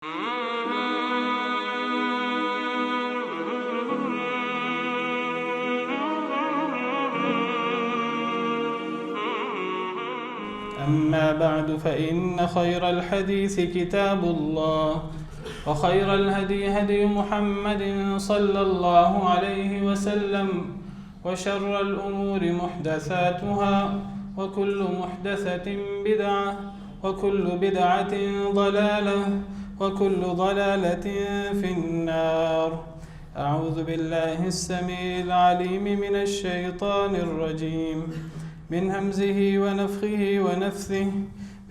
أما بعد فإن خير الحديث كتاب الله وخير الهدي هدي محمد صلى الله عليه وسلم وشر الأمور محدثاتها وكل محدثة بدعة وكل بدعة ضلالة وكل ضلالة في النار. أعوذ بالله السميع العليم من الشيطان الرجيم من همزه ونفخه ونفثه.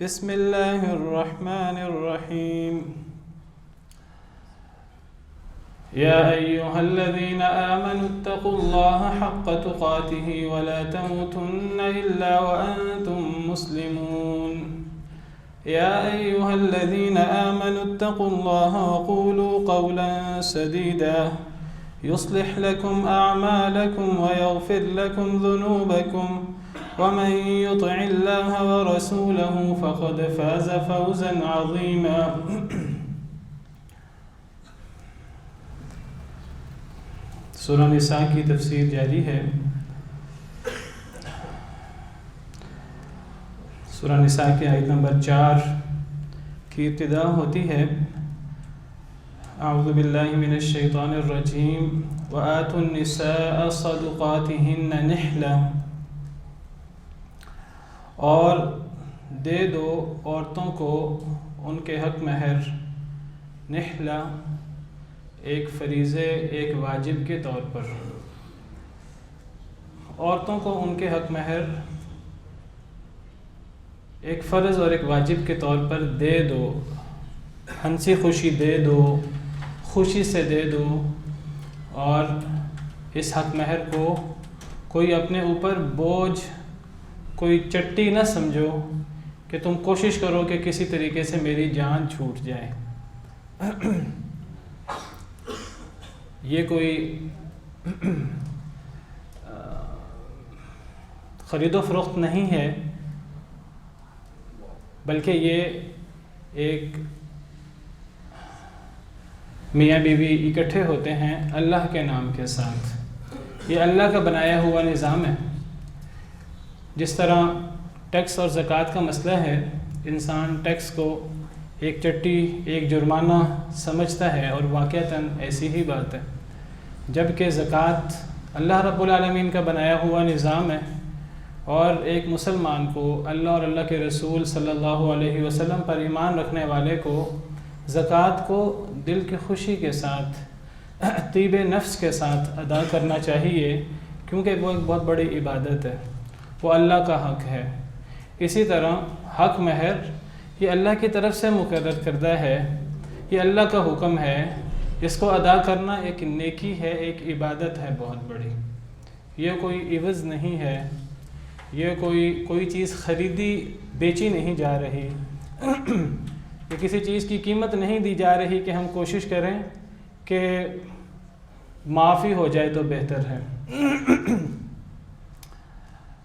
بسم الله الرحمن الرحيم. يا أيها الذين آمنوا اتقوا الله حق تقاته ولا تموتن إلا وأنتم مسلمون. يا أيها الذين آمنوا اتقوا الله وقولوا قولا سديدا يصلح لكم أعمالكم ويغفر لكم ذنوبكم ومن يطع الله ورسوله فقد فاز فوزا عظيما. سورہ نساء کی تفسیر جاری ہے. سورہ نساء کی آیت نمبر 4 کی ابتدا ہوتی ہے اعوذ باللہ من الشیطان الرجیم وآتوا النساء صدقاتهن نحلہ، اور دے دو عورتوں کو ان کے حق مہر نحلہ، ایک فریضے ایک واجب کے طور پر. عورتوں کو ان کے حق مہر ایک فرض اور ایک واجب کے طور پر دے دو، ہنسی خوشی دے دو، خوشی سے دے دو. اور اس حق مہر کو کوئی اپنے اوپر بوجھ، کوئی چٹی نہ سمجھو کہ تم کوشش کرو کہ کسی طریقے سے میری جان چھوٹ جائے. یہ کوئی خرید و فروخت نہیں ہے، بلکہ یہ ایک میاں بیوی اکٹھے ہوتے ہیں اللہ کے نام کے ساتھ. یہ اللہ کا بنایا ہوا نظام ہے. جس طرح ٹیکس اور زکوٰۃ کا مسئلہ ہے، انسان ٹیکس کو ایک چٹی، ایک جرمانہ سمجھتا ہے، اور واقعتاً ایسی ہی بات ہے، جبکہ زکوٰۃ اللہ رب العالمین کا بنایا ہوا نظام ہے. اور ایک مسلمان کو، اللہ اور اللہ کے رسول صلی اللہ علیہ وسلم پر ایمان رکھنے والے کو زکوٰۃ کو دل کی خوشی کے ساتھ، طیب نفس کے ساتھ ادا کرنا چاہیے، کیونکہ وہ ایک بہت بڑی عبادت ہے، وہ اللہ کا حق ہے. اسی طرح حق مہر یہ اللہ کی طرف سے مقرر کردہ ہے، یہ اللہ کا حکم ہے. اس کو ادا کرنا ایک نیکی ہے، ایک عبادت ہے بہت بڑی. یہ کوئی عوض نہیں ہے، یہ کوئی چیز خریدی بیچی نہیں جا رہی، یہ کسی چیز کی قیمت نہیں دی جا رہی کہ ہم کوشش کریں کہ معافی ہو جائے تو بہتر ہے.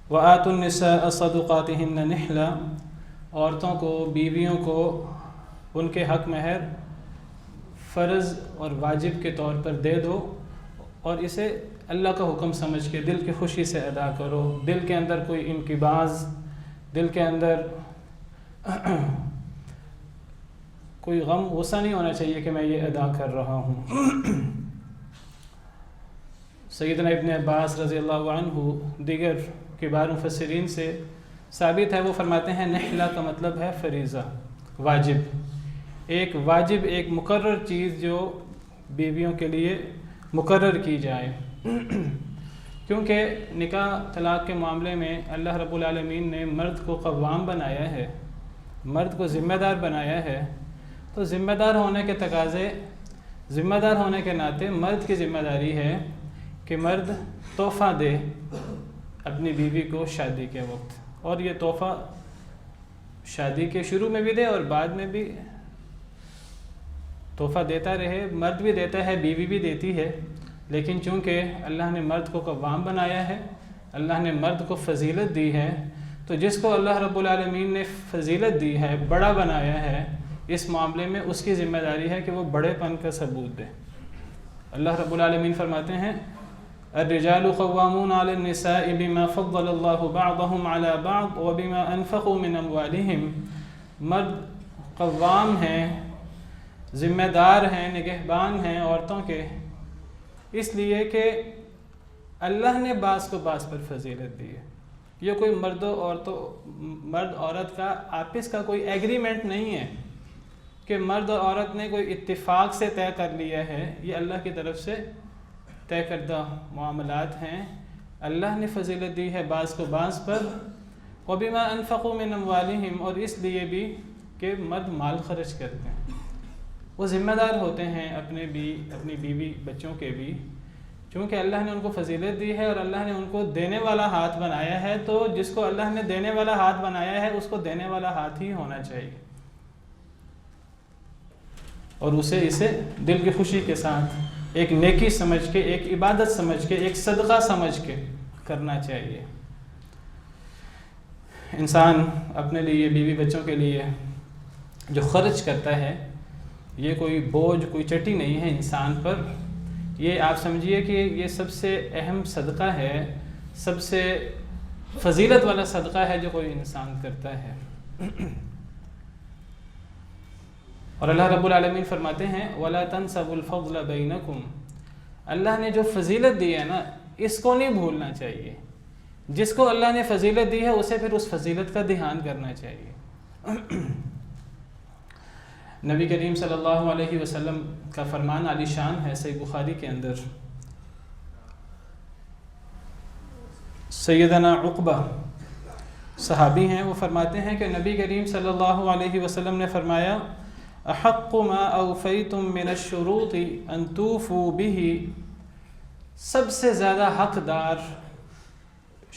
وآتوا النساء صدقاتهن نحلہ، عورتوں کو، بیویوں کو ان کے حق مہر فرض اور واجب کے طور پر دے دو، اور اسے اللہ کا حکم سمجھ کے دل کی خوشی سے ادا کرو. دل کے اندر کوئی انقباض، دل کے اندر کوئی غم، غصہ نہیں ہونا چاہیے کہ میں یہ ادا کر رہا ہوں. سیدنا ابن عباس رضی اللہ عنہ، دیگر کبار مفسرین سے ثابت ہے، وہ فرماتے ہیں نحلہ کا مطلب ہے فریضہ، واجب. ایک واجب، ایک مقرر چیز جو بیویوں کے لیے مقرر کی جائے. کیونکہ نکاح طلاق کے معاملے میں اللہ رب العالمین نے مرد کو قوام بنایا ہے، مرد کو ذمہ دار بنایا ہے. تو ذمہ دار ہونے کے تقاضے، ذمہ دار ہونے کے ناطے مرد کی ذمہ داری ہے کہ مرد تحفہ دے اپنی بیوی کو شادی کے وقت، اور یہ تحفہ شادی کے شروع میں بھی دے اور بعد میں بھی تحفہ دیتا رہے. مرد بھی دیتا ہے، بیوی بھی دیتی ہے، لیکن چونکہ اللہ نے مرد کو قوام بنایا ہے، اللہ نے مرد کو فضیلت دی ہے، تو جس کو اللہ رب العالمین نے فضیلت دی ہے، بڑا بنایا ہے، اس معاملے میں اس کی ذمہ داری ہے کہ وہ بڑے پن کا ثبوت دے۔ اللہ رب العالمین فرماتے ہیں الرجال قوامون علی النساء بما فضل اللہ بعضهم علی بعض وبما انفقوا من اموالہم، مرد قوام ہیں، ذمہ دار ہیں، نگہبان ہیں عورتوں کے، اس لیے کہ اللہ نے بعض کو بعض پر فضیلت دی ہے۔ یہ کوئی مرد عورت کا آپس کا کوئی ایگریمنٹ نہیں ہے کہ مرد اور عورت نے کوئی اتفاق سے طے کر لیا ہے، یہ اللہ کی طرف سے طے کردہ معاملات ہیں۔ اللہ نے فضیلت دی ہے بعض کو بعض پر، وَبِمَا أَنفَقُوا مِنْ أَمْوَالِهِمْ، اور اس لیے بھی کہ مرد مال خرچ کرتے ہیں، وہ ذمہ دار ہوتے ہیں اپنی بیوی بچوں کے بھی، چونکہ اللہ نے ان کو فضیلت دی ہے اور اللہ نے ان کو دینے والا ہاتھ بنایا ہے، تو جس کو اللہ نے دینے والا ہاتھ بنایا ہے اس کو دینے والا ہاتھ ہی ہونا چاہیے، اور اسے دل کی خوشی کے ساتھ ایک نیکی سمجھ کے، ایک عبادت سمجھ کے، ایک صدقہ سمجھ کے کرنا چاہیے۔ انسان اپنے لیے، بیوی بچوں کے لیے جو خرچ کرتا ہے، یہ کوئی بوجھ، کوئی چٹی نہیں ہے انسان پر، یہ آپ سمجھیے کہ یہ سب سے اہم صدقہ ہے، سب سے فضیلت والا صدقہ ہے جو کوئی انسان کرتا ہے۔ اور اللہ رب العالمین فرماتے ہیں وَلَا تَنْسَبُوا الْفَضْلَ بَيْنَكُمْ، اللہ نے جو فضیلت دی ہے نا، اس کو نہیں bھولنا چاہیے۔ جس کو اللہ نے فضیلت دی ہے اسے پھر اس فضیلت کا دھیان کرنا چاہیے۔ نبی کریم صلی اللہ علیہ وسلم کا فرمان عالی شان ہے، صحیح بخاری کے اندر سیدنا عقبہ صحابی ہیں، وہ فرماتے ہیں کہ نبی کریم صلی اللہ علیہ وسلم نے فرمایا احق ما اوفیتم من الشروط ان توفوا به، سب سے زیادہ حقدار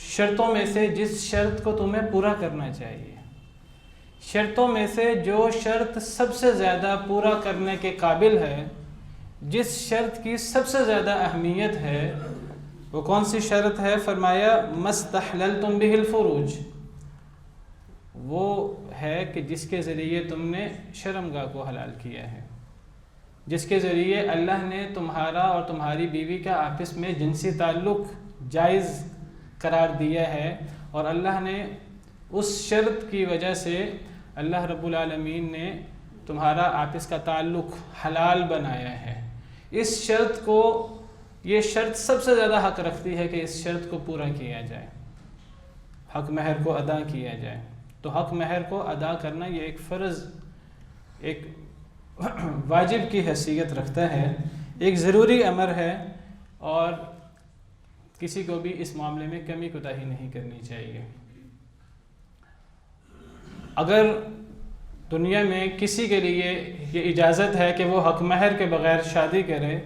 شرطوں میں سے جس شرط کو تمہیں پورا کرنا چاہیے، شرطوں میں سے جو شرط سب سے زیادہ پورا کرنے کے قابل ہے، جس شرط کی سب سے زیادہ اہمیت ہے، وہ کون سی شرط ہے؟ فرمایا مستحللتم به الفروج، وہ ہے کہ جس کے ذریعے تم نے شرمگاہ کو حلال کیا ہے، جس کے ذریعے اللہ نے تمہارا اور تمہاری بیوی کا آپس میں جنسی تعلق جائز قرار دیا ہے، اور اللہ نے اس شرط کی وجہ سے اللہ رب العالمین نے تمہارا آپس کا تعلق حلال بنایا ہے۔ اس شرط کو، یہ شرط سب سے زیادہ حق رکھتی ہے کہ اس شرط کو پورا کیا جائے، حق مہر کو ادا کیا جائے۔ تو حق مہر کو ادا کرنا یہ ایک فرض، ایک واجب کی حیثیت رکھتا ہے، ایک ضروری امر ہے، اور کسی کو بھی اس معاملے میں کمی کوتاہی نہیں کرنی چاہیے۔ اگر دنیا میں کسی کے لیے یہ اجازت ہے کہ وہ حق مہر کے بغیر شادی کرے،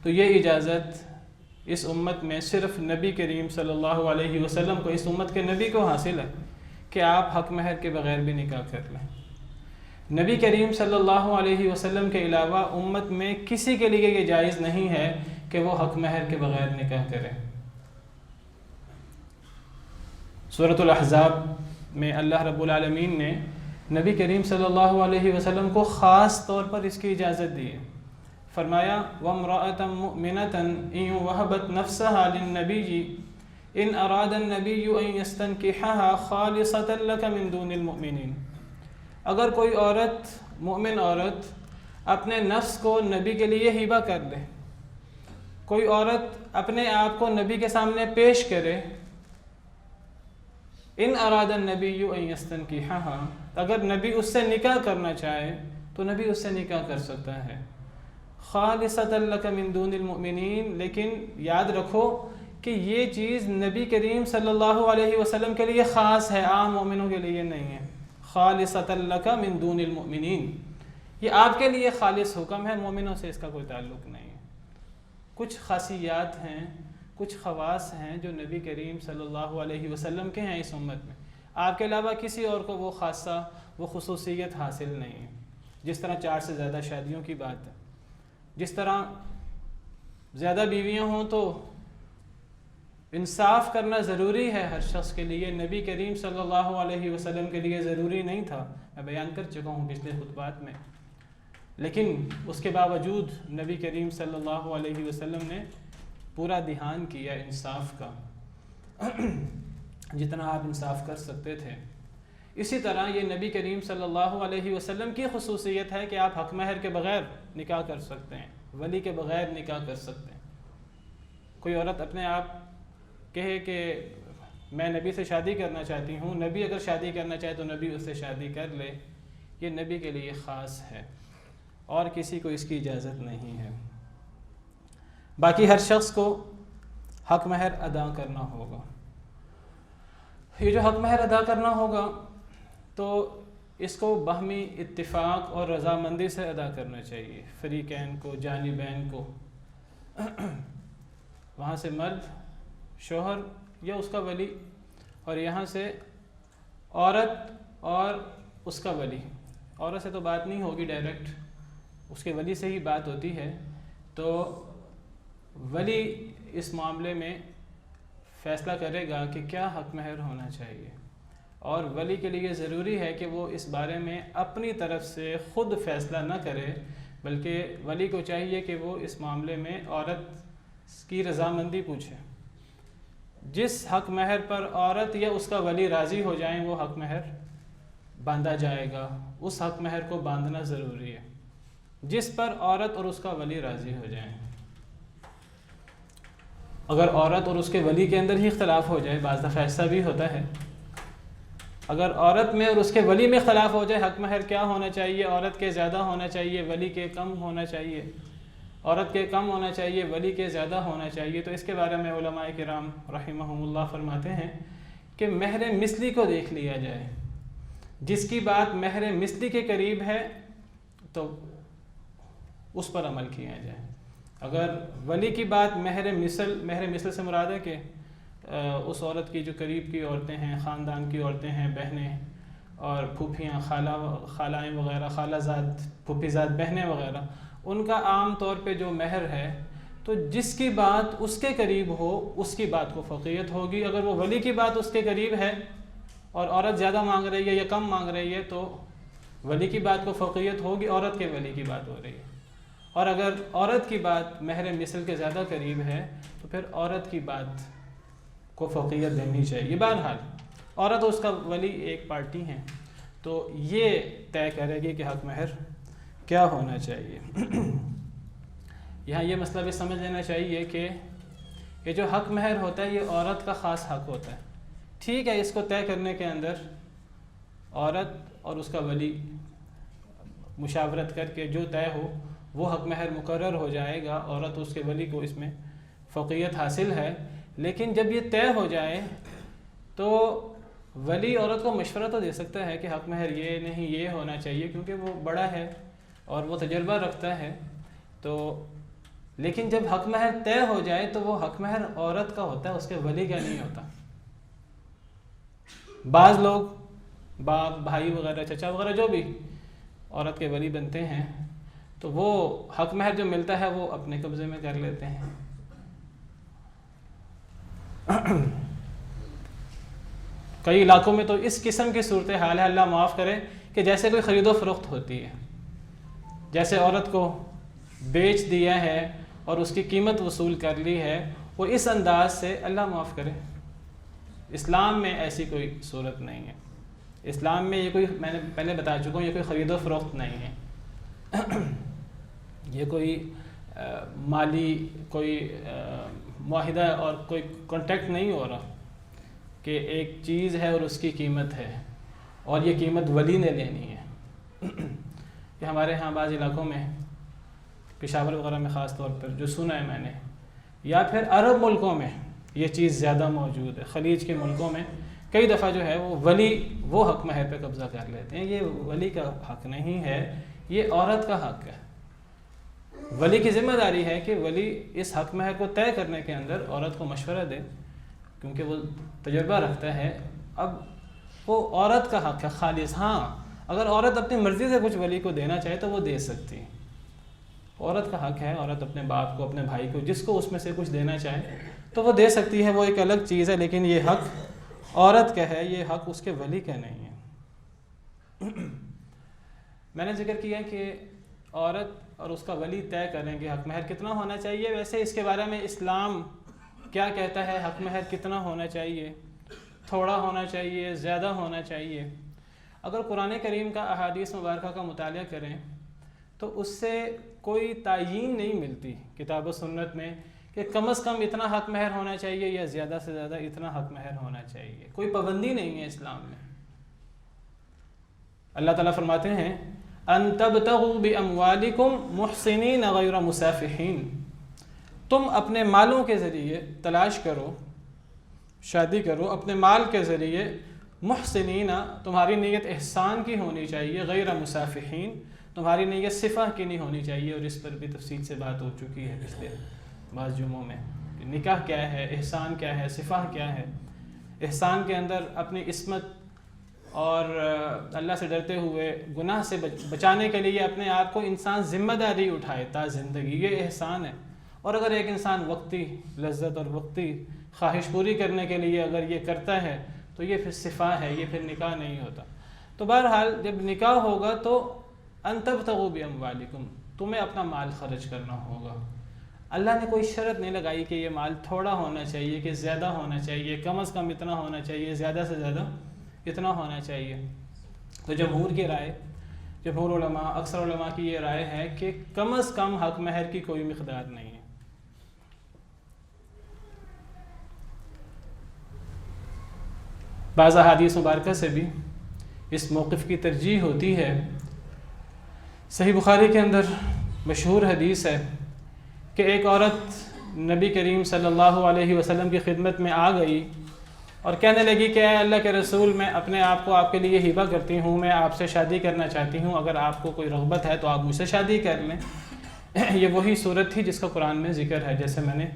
تو یہ اجازت اس امت میں صرف نبی کریم صلی اللہ علیہ وسلم کو، اس امت کے نبی کو حاصل ہے کہ آپ حق مہر کے بغیر بھی نکاح کر لیں۔ نبی کریم صلی اللہ علیہ وسلم کے علاوہ امت میں کسی کے لیے یہ جائز نہیں ہے کہ وہ حق مہر کے بغیر نکاح کرے۔ سورۃ الاحزاب میں اللہ رب العالمین نے نبی کریم صلی اللہ علیہ وسلم کو خاص طور پر اس کی اجازت دی ہے، فرمایا وَامْرَأَةً مُؤْمِنَةً إِن وَهَبَتْ نَفْسَهَا لِلنَّبِيِّ إِنْ أَرَادَ النَّبِيُّ أَن يَسْتَنْكِحَهَا خَالِصَةً لَكَ مِن دُونِ الْمُؤْمِنِينَ، اگر کوئی عورت، مومن عورت اپنے نفس کو نبی کے لیے ہبہ کر دے، کوئی عورت اپنے آپ کو نبی کے سامنے پیش کرے، ان اراد النبی ان یستنکحها، اگر نبی اس سے نکاح کرنا چاہے تو نبی اس سے نکاح کر سکتا ہے، خالصۃ لک من دون المؤمنین، لیکن یاد رکھو کہ یہ چیز نبی کریم صلی اللہ علیہ وسلم کے لیے خاص ہے، عام مومنوں کے لیے نہیں ہے۔ خالصۃ لک من دون المؤمنین، یہ آپ کے لیے خالص حکم ہے، مومنوں سے اس کا کوئی تعلق نہیں ہے۔ کچھ خاصیات ہیں، کچھ خواص ہیں جو نبی کریم صلی اللہ علیہ وسلم کے ہیں اس امت میں، آپ کے علاوہ کسی اور کو وہ خاصہ، وہ خصوصیت حاصل نہیں ہے۔ جس طرح 4 سے زیادہ شادیوں کی بات ہے، جس طرح زیادہ بیویاں ہوں تو انصاف کرنا ضروری ہے ہر شخص کے لیے، نبی کریم صلی اللہ علیہ وسلم کے لیے ضروری نہیں تھا۔ میں بیان کر چکا ہوں پچھلے خطبات میں، لیکن اس کے باوجود نبی کریم صلی اللہ علیہ وسلم نے پورا دھیان کیا انصاف کا، جتنا آپ انصاف کر سکتے تھے۔ اسی طرح یہ نبی کریم صلی اللہ علیہ وسلم کی خصوصیت ہے کہ آپ حق مہر کے بغیر نکاح کر سکتے ہیں، ولی کے بغیر نکاح کر سکتے ہیں۔ کوئی عورت اپنے آپ کہے کہ میں نبی سے شادی کرنا چاہتی ہوں، نبی اگر شادی کرنا چاہے تو نبی اس سے شادی کر لے، یہ نبی کے لیے خاص ہے اور کسی کو اس کی اجازت نہیں ہے۔ باقی ہر شخص کو حق مہر ادا کرنا ہوگا۔ یہ جو حق مہر ادا کرنا ہوگا تو اس کو باہمی اتفاق اور رضامندی سے ادا کرنا چاہیے، فریقین کو، جانبین کو، وہاں سے مرد، شوہر یا اس کا ولی، اور یہاں سے عورت اور اس کا ولی۔ عورت سے تو بات نہیں ہوگی ڈائریکٹ، اس کے ولی سے ہی بات ہوتی ہے، تو ولی اس معاملے میں فیصلہ کرے گا کہ کیا حق مہر ہونا چاہیے، اور ولی کے لیے ضروری ہے کہ وہ اس بارے میں اپنی طرف سے خود فیصلہ نہ کرے، بلکہ ولی کو چاہیے کہ وہ اس معاملے میں عورت کی رضامندی پوچھے۔ جس حق مہر پر عورت یا اس کا ولی راضی ہو جائیں وہ حق مہر باندھا جائے گا، اس حق مہر کو باندھنا ضروری ہے جس پر عورت اور اس کا ولی راضی ہو جائیں۔ اگر عورت اور اس کے ولی کے اندر ہی اختلاف ہو جائے، بعض دفعہ ایسا بھی ہوتا ہے، اگر عورت میں اور اس کے ولی میں اختلاف ہو جائے حق مہر کیا ہونا چاہیے، عورت کے زیادہ ہونا چاہیے، ولی کے کم ہونا چاہیے، عورت کے کم ہونا چاہیے، ولی کے زیادہ ہونا چاہیے، تو اس کے بارے میں علماء کرام رحمہم اللہ فرماتے ہیں کہ مہر مثلی کو دیکھ لیا جائے۔ جس کی بات مہر مثلی کے قریب ہے تو اس پر عمل کیا جائے۔ اگر ولی کی بات مہر مثل سے مراد ہے کہ اس عورت کی جو قریب کی عورتیں ہیں، خاندان کی عورتیں ہیں، بہنیں اور پھوپھیاں، خالائیں وغیرہ، خالہ زاد، پھوپھی زاد بہنیں وغیرہ، ان کا عام طور پہ جو مہر ہے تو جس کی بات اس کے قریب ہو اس کی بات کو فوقیت ہوگی۔ اگر وہ ولی کی بات اس کے قریب ہے اور عورت زیادہ مانگ رہی ہے یا کم مانگ رہی ہے تو ولی کی بات کو فوقیت ہوگی، عورت کے ولی کی بات ہو رہی ہے۔ اور اگر عورت کی بات مہر مثل کے زیادہ قریب ہے تو پھر عورت کی بات کو فوقیت دینی چاہیے۔ بہرحال عورت اور اس کا ولی ایک پارٹی ہیں، تو یہ طے کرے گی کہ حق مہر کیا ہونا چاہیے۔ یہاں یہ مسئلہ بھی سمجھ لینا چاہیے کہ یہ جو حق مہر ہوتا ہے یہ عورت کا خاص حق ہوتا ہے۔ ٹھیک ہے، اس کو طے کرنے کے اندر عورت اور اس کا ولی مشاورت کر کے جو طے ہو وہ حق مہر مقرر ہو جائے گا، عورت اس کے ولی کو اس میں فوقیت حاصل ہے۔ لیکن جب یہ طے ہو جائے تو ولی عورت کو مشورہ تو دے سکتا ہے کہ حق مہر یہ نہیں، یہ ہونا چاہیے، کیونکہ وہ بڑا ہے اور وہ تجربہ رکھتا ہے۔ تو لیکن جب حق مہر طے ہو جائے تو وہ حق مہر عورت کا ہوتا ہے، اس کے ولی کا نہیں ہوتا۔ بعض لوگ باپ، بھائی وغیرہ، چچا وغیرہ جو بھی عورت کے ولی بنتے ہیں تو وہ حق مہر جو ملتا ہے وہ اپنے قبضے میں کر لیتے ہیں۔ کئی علاقوں میں تو اس قسم کی صورتحال ہے، اللہ معاف کرے، کہ جیسے کوئی خرید و فروخت ہوتی ہے، جیسے عورت کو بیچ دیا ہے اور اس کی قیمت وصول کر لی ہے، وہ اس انداز سے، اللہ معاف کرے۔ اسلام میں ایسی کوئی صورت نہیں ہے۔ اسلام میں یہ کوئی، میں نے پہلے بتا چکا ہوں، یہ کوئی خرید و فروخت نہیں ہے، یہ کوئی مالی کوئی معاہدہ اور کوئی کانٹیکٹ نہیں ہو رہا کہ ایک چیز ہے اور اس کی قیمت ہے اور یہ قیمت ولی نے لینی ہے۔ کہ ہمارے ہاں بعض علاقوں میں، پشاور وغیرہ میں خاص طور پر جو سنا ہے میں نے، یا پھر عرب ملکوں میں یہ چیز زیادہ موجود ہے، خلیج کے ملکوں میں کئی دفعہ جو ہے وہ ولی وہ حق مہر پہ قبضہ کر لیتے ہیں۔ یہ ولی کا حق نہیں ہے، یہ عورت کا حق ہے۔ ولی کی ذمہ داری ہے کہ ولی اس حق مہر کو طے کرنے کے اندر عورت کو مشورہ دے، کیونکہ وہ تجربہ رکھتا ہے۔ اب وہ عورت کا حق ہے خالص۔ ہاں، اگر عورت اپنی مرضی سے کچھ ولی کو دینا چاہے تو وہ دے سکتی ہے، عورت کا حق ہے، عورت اپنے باپ کو، اپنے بھائی کو، جس کو اس میں سے کچھ دینا چاہے تو وہ دے سکتی ہے، وہ ایک الگ چیز ہے، لیکن یہ حق عورت کا ہے، یہ حق اس کے ولی کا نہیں ہے۔ میں نے ذکر کیا کہ عورت اور اس کا ولی طے کریں گے حق مہر کتنا ہونا چاہیے. ویسے اس کے بارے میں اسلام کیا کہتا ہے؟ حق مہر کتنا ہونا چاہیے؟ تھوڑا ہونا چاہیے؟ زیادہ ہونا چاہیے؟ اگر قرآن کریم کا احادیث مبارکہ کا مطالعہ کریں تو اس سے کوئی تعیین نہیں ملتی کتاب و سنت میں کہ کم از کم اتنا حق مہر ہونا چاہیے یا زیادہ سے زیادہ اتنا حق مہر ہونا چاہیے. کوئی پابندی نہیں ہے اسلام میں. اللہ تعالیٰ فرماتے ہیں ان تبتغوا باموالکم محسنین غیر مسافحین، تم اپنے مالوں کے ذریعے تلاش کرو، شادی کرو اپنے مال کے ذریعے، محسنین تمہاری نیت احسان کی ہونی چاہیے، غیر مسافحین تمہاری نیت صفح کی نہیں ہونی چاہیے. اور اس پر بھی تفصیل سے بات ہو چکی ہے پچھلے بعض جمعوں میں کہ نکاح کیا ہے، احسان کیا ہے، صفح کیا ہے. احسان کے اندر اپنی عصمت اور اللہ سے ڈرتے ہوئے گناہ سے بچانے کے لیے اپنے آپ کو انسان ذمہ داری اٹھائے تا زندگی، یہ احسان ہے. اور اگر ایک انسان وقتی لذت اور وقتی خواہش پوری کرنے کے لیے اگر یہ کرتا ہے تو یہ پھر صفح ہے، یہ پھر نکاح نہیں ہوتا. تو بہرحال جب نکاح ہوگا تو ان تبتغوا باموالکم، تمہیں اپنا مال خرچ کرنا ہوگا. اللہ نے کوئی شرط نہیں لگائی کہ یہ مال تھوڑا ہونا چاہیے کہ زیادہ ہونا چاہیے، کم از کم اتنا ہونا چاہیے، زیادہ سے زیادہ اتنا ہونا چاہیے. تو جمہور کی رائے، جمہور علماء، اکثر علماء کی یہ رائے ہے کہ کم از کم حق مہر کی کوئی مقدار نہیں ہے. بعض احادیث مبارکہ سے بھی اس موقف کی ترجیح ہوتی ہے. صحیح بخاری کے اندر مشہور حدیث ہے کہ ایک عورت نبی کریم صلی اللہ علیہ وسلم کی خدمت میں آ گئی اور کہنے لگی کہ اے اللہ کے رسول، میں اپنے آپ کو آپ کے لیے ہبہ کرتی ہوں، میں آپ سے شادی کرنا چاہتی ہوں، اگر آپ کو کوئی رغبت ہے تو آپ مجھ سے شادی کر لیں. یہ وہی صورت تھی جس کا قرآن میں ذکر ہے، جیسے میں نے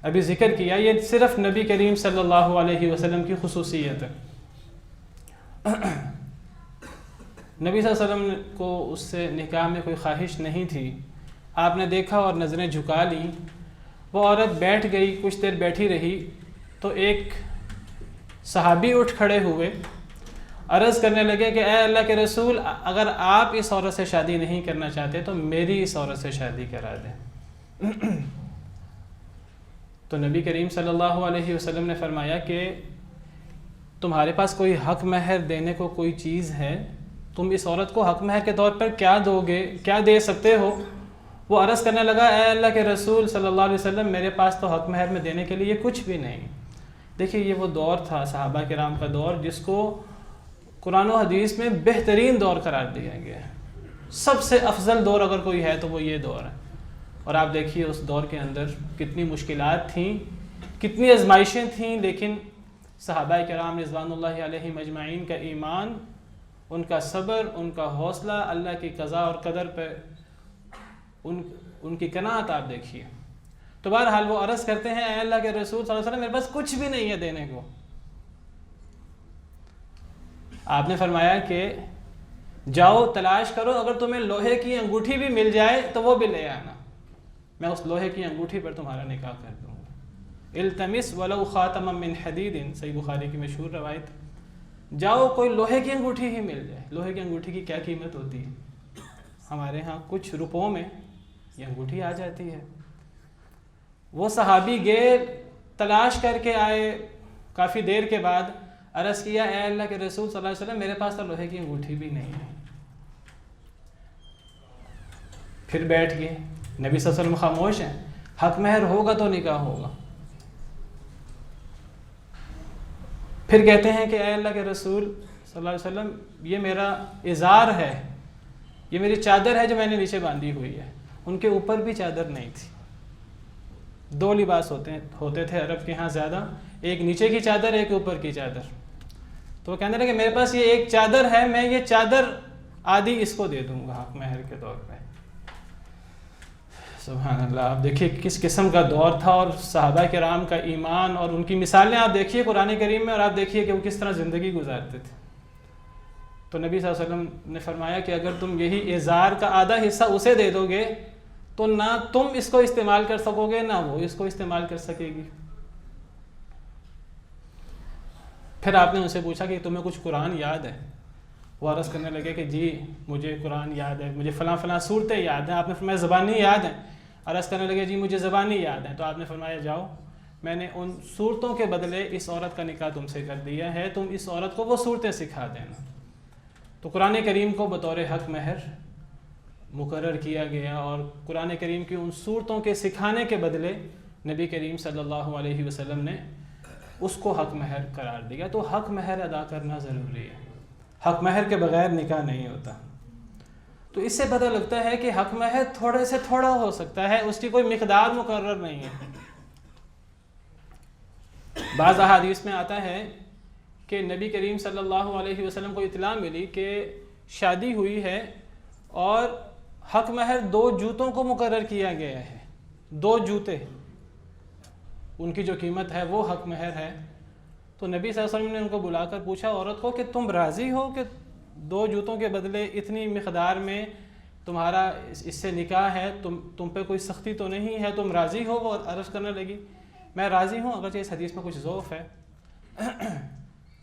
ابھی ذکر کیا. یہ صرف نبی کریم صلی اللہ علیہ وسلم کی خصوصیت ہے. نبی صلی اللہ علیہ وسلم کو اس سے نکاح میں کوئی خواہش نہیں تھی. آپ نے دیکھا اور نظریں جھکا لیں. وہ عورت بیٹھ گئی، کچھ دیر بیٹھی رہی تو ایک صحابی اٹھ کھڑے ہوئے، عرض کرنے لگے کہ اے اللہ کے رسول، اگر آپ اس عورت سے شادی نہیں کرنا چاہتے تو میری اس عورت سے شادی کرا دیں. تو نبی کریم صلی اللہ علیہ وسلم نے فرمایا کہ تمہارے پاس کوئی حق مہر دینے کو کوئی چیز ہے؟ تم اس عورت کو حق مہر کے طور پر کیا دو گے، کیا دے سکتے ہو؟ وہ عرض کرنے لگا اے اللہ کے رسول صلی اللہ علیہ وسلم، میرے پاس تو حق مہر میں دینے کے لیے کچھ بھی نہیں. دیکھیے یہ وہ دور تھا صحابہ کرام کا دور جس کو قرآن و حدیث میں بہترین دور قرار دیا گیا ہے. سب سے افضل دور اگر کوئی ہے تو وہ یہ دور ہے. اور آپ دیکھیے اس دور کے اندر کتنی مشکلات تھیں، کتنی آزمائشیں تھیں، لیکن صحابہ کرام رضوان اللہ علیہم اجمعین کا ایمان، ان کا صبر، ان کا حوصلہ، اللہ کی قضاء اور قدر پہ ان کی قناعت آپ دیکھیے. تو بہرحال وہ عرض کرتے ہیں اے اللہ کے رسول صلی اللہ علیہ وسلم، میرے پاس کچھ بھی نہیں ہے دینے کو. آپ نے فرمایا کہ جاؤ تلاش کرو، اگر تمہیں لوہے کی انگوٹھی بھی مل جائے تو وہ بھی لے آنا، میں اس لوہے کی انگوٹھی پر تمہارا نکاح کر دوں گا. التمس ولو خاتما من حدید، صحیح بخاری کی مشہور روایت. جاؤ کوئی لوہے کی انگوٹھی ہی مل جائے. لوہے کی انگوٹھی کی کیا قیمت ہوتی ہے؟ ہمارے ہاں کچھ روپوں میں یہ انگوٹھی آ جاتی ہے. وہ صحابی گئے، تلاش کر کے آئے، کافی دیر کے بعد عرض کیا اے اللہ کے رسول صلی اللہ علیہ وسلم، میرے پاس تو لوہے کی انگوٹھی بھی نہیں ہے. پھر بیٹھ گئے. نبی صلی اللہ علیہ وسلم خاموش ہیں. حق مہر ہوگا تو نکاح ہوگا. پھر کہتے ہیں کہ اے اللہ کے رسول صلی اللہ علیہ وسلم، یہ میرا ازار ہے، یہ میری چادر ہے جو میں نے نیچے باندھی ہوئی ہے. ان کے اوپر بھی چادر نہیں تھی. دو لباس ہوتے تھے عرب کے ہاں زیادہ، ایک نیچے کی چادر، ایک اوپر کی چادر. تو وہ کہنے لگے کہ میرے پاس یہ ایک چادر ہے، میں یہ چادر آدھی اس کو دے دوں گا حق مہر کے طور پہ. سبحان اللہ. آپ دیکھیے کس قسم کا دور تھا، اور صحابہ کرام کا ایمان اور ان کی مثالیں آپ دیکھیے قرآن کریم میں، اور آپ دیکھیے کہ وہ کس طرح زندگی گزارتے تھے. تو نبی صلی اللہ علیہ وسلم نے فرمایا کہ اگر تم یہی ازار کا آدھا حصہ اسے دے دو گے تو نہ تم اس کو استعمال کر سکو گے، نہ وہ اس کو استعمال کر سکے گی. پھر آپ نے ان سے پوچھا کہ تمہیں کچھ قرآن یاد ہے؟ وہ عرض کرنے لگے کہ جی مجھے قرآن یاد ہے، مجھے فلاں فلاں صورتیں یاد ہیں. آپ نے فرمایا زبانی یاد ہیں؟ عرض کرنے لگے جی مجھے زبانی یاد ہیں. تو آپ نے فرمایا جاؤ، میں نے ان صورتوں کے بدلے اس عورت کا نکاح تم سے کر دیا ہے، تم اس عورت کو وہ صورتیں سکھا دینا. تو قرآن کریم کو بطور حق مہر مقرر کیا گیا، اور قرآن کریم کی ان صورتوں کے سکھانے کے بدلے نبی کریم صلی اللہ علیہ وسلم نے اس کو حق مہر قرار دیا. تو حق مہر ادا کرنا ضروری ہے، حق مہر کے بغیر نکاح نہیں ہوتا. تو اس سے پتہ لگتا ہے کہ حق مہر تھوڑے سے تھوڑا ہو سکتا ہے، اس کی کوئی مقدار مقرر نہیں ہے. بعض احادیث میں آتا ہے کہ نبی کریم صلی اللہ علیہ وسلم کو اطلاع ملی کہ شادی ہوئی ہے اور حق مہر 2 جوتوں کو مقرر کیا گیا ہے. 2 جوتے، ان کی جو قیمت ہے وہ حق مہر ہے. تو نبی صلی اللہ علیہ وسلم نے ان کو بلا کر پوچھا عورت کو کہ تم راضی ہو کہ 2 جوتوں کے بدلے اتنی مقدار میں تمہارا اس سے نکاح ہے، تم پہ کوئی سختی تو نہیں ہے، تم راضی ہو؟ وہ عرض کرنے لگی میں راضی ہوں، اگرچہ اس حدیث میں کچھ ضعف ہے.